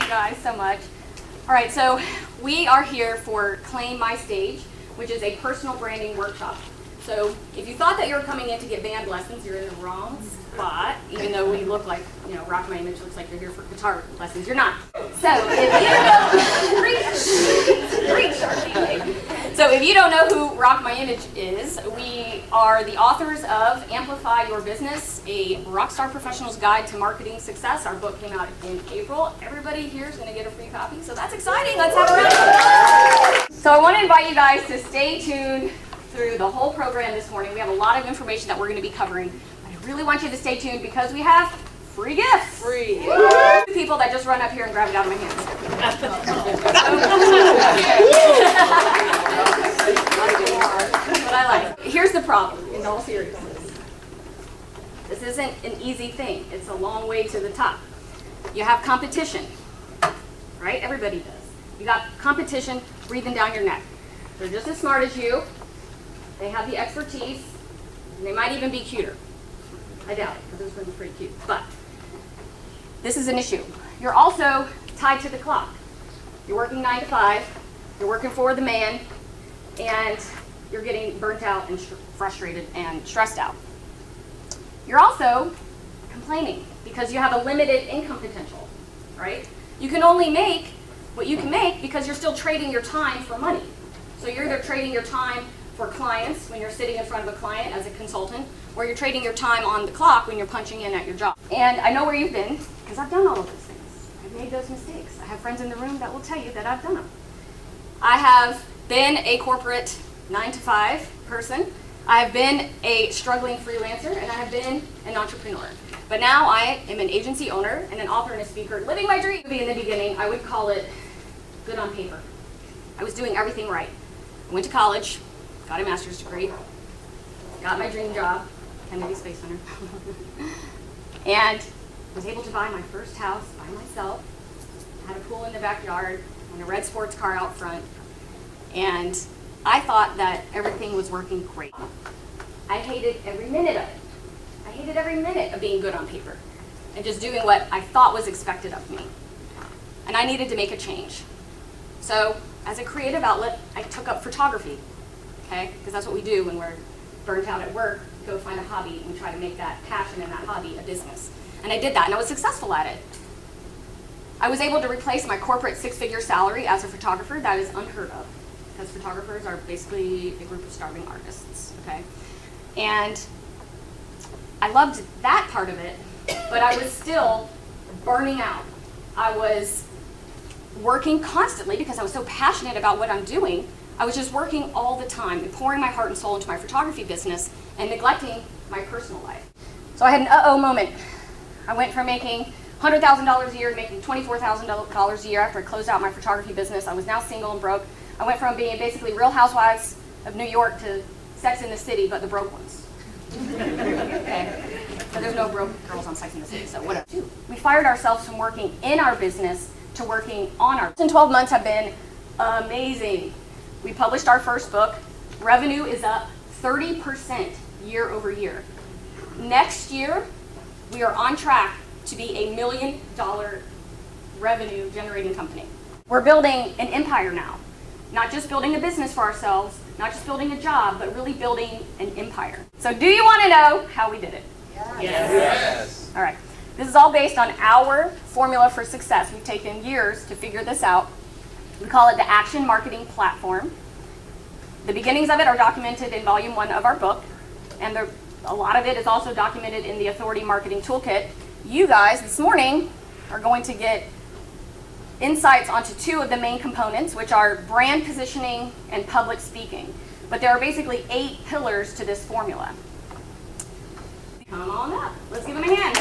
you guys so much. All right, so we are here for Claim My Stage, which is a personal branding workshop. So if you thought that you were coming in to get band lessons, you're in the wrong spot. Even though we look like, Rock My Image looks like you're here for guitar lessons, you're not. So if you don't know who Rock My Image is, we are the authors of Amplify Your Business, a Rockstar Professional's Guide to Marketing Success. Our book came out in April. Everybody here is going to get a free copy, so that's exciting. Let's have a round of applause. So I want to invite you guys to stay tuned through the whole program this morning. We have a lot of information that we're going to be covering. I really want you to stay tuned because we have free gifts. Free. People that just run up here and grab it out of my hands. But I like it. Here's the problem, in all seriousness. This isn't an easy thing. It's a long way to the top. You have competition, right? Everybody does. You got competition breathing down your neck. They're just as smart as you. They have the expertise, and they might even be cuter. I doubt it, because this one's pretty cute. But this is an issue. You're also tied to the clock. You're working 9 to 5. You're working for the man, and you're getting burnt out and frustrated and stressed out. You're also complaining because you have a limited income potential, right? You can only make what you can make because you're still trading your time for money. So you're either trading your time for clients when you're sitting in front of a client as a consultant, or you're trading your time on the clock when you're punching in at your job. And I know where you've been, because I've done all of those things. I've made those mistakes. I have friends in the room that will tell you that I've done them. I have been a corporate 9 to 5 person. I have been a struggling freelancer, and I have been an entrepreneur. But now I am an agency owner and an author and a speaker, living my dream. In the beginning, I would call it good on paper. I was doing everything right. I went to college, got a master's degree, got my dream job, Kennedy Space Center, and was able to buy my first house by myself, had a pool in the backyard, and a red sports car out front, and I thought that everything was working great. I hated every minute of it. I hated every minute of being good on paper and just doing what I thought was expected of me. And I needed to make a change. So as a creative outlet, I took up photography. Okay, because that's what we do when we're burnt out at work. Go find a hobby and try to make that passion and that hobby a business. And I did that, and I was successful at it. I was able to replace my corporate 6-figure salary as a photographer. That is unheard of, because photographers are basically a group of starving artists. Okay, and I loved that part of it, but I was still burning out. I was working constantly because I was so passionate about what I'm doing. I was just working all the time and pouring my heart and soul into my photography business and neglecting my personal life. So I had an uh-oh moment. I went from making $100,000 a year to making $24,000 a year after I closed out my photography business. I was now single and broke. I went from being basically Real Housewives of New York to Sex in the City, but the broke ones. Okay. So there's no broke girls on Sex in the City, so whatever. We fired ourselves from working in our business to working on our business. 12 months have been amazing. We published our first book. Revenue is up 30% year over year. Next year, we are on track to be a $1 million revenue generating company. We're building an empire now. Not just building a business for ourselves, not just building a job, but really building an empire. So do you want to know how we did it? Yes. Yes. All right. This is all based on our formula for success. We've taken years to figure this out. We call it the Action Marketing Platform. The beginnings of it are documented in Volume 1 of our book, and a lot of it is also documented in the Authority Marketing Toolkit. You guys, this morning, are going to get insights onto 2 of the main components, which are brand positioning and public speaking. But there are basically 8 pillars to this formula. Come on up. Let's give them a hand.